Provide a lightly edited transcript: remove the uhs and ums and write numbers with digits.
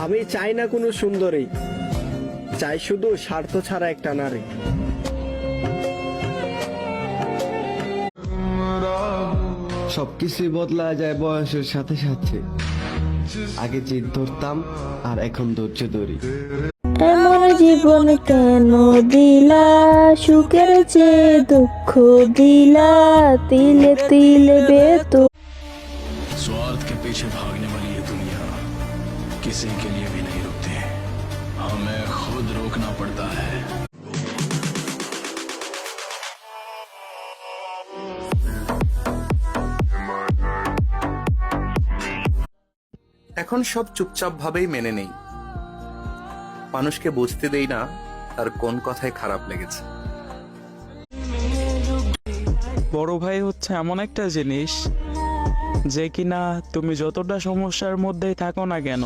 আমি চাই না কোনো সুন্দরী, চাই শুধু স্বার্থ ছাড়া একটা নারী। সবকিছুই বদলা যায় বয়সের সাথে সাথে। আগে জিদ ধরতাম আর এখন ধৈর্য ধরি। এমন জীবন কেন দিলা, সুখের চেয়ে দুঃখ দিলা, তিলে তিলে বেতো। स्वार्थ के पीछे भागने वाली ये दुनिया किसी के लिए भी नहीं रुकती, हमें खुद रोकना पड़ता है। এখন সব চুপচাপ ভাবেই মেনে নেই, মানুষকে বুঝতে দেই না তার কোন কথায় খারাপ লেগেছে। বড় ভাই হচ্ছে এমন একটা জিনিস যে কিনা তুমি যতটা সমস্যার মধ্যেই থাকো না কেন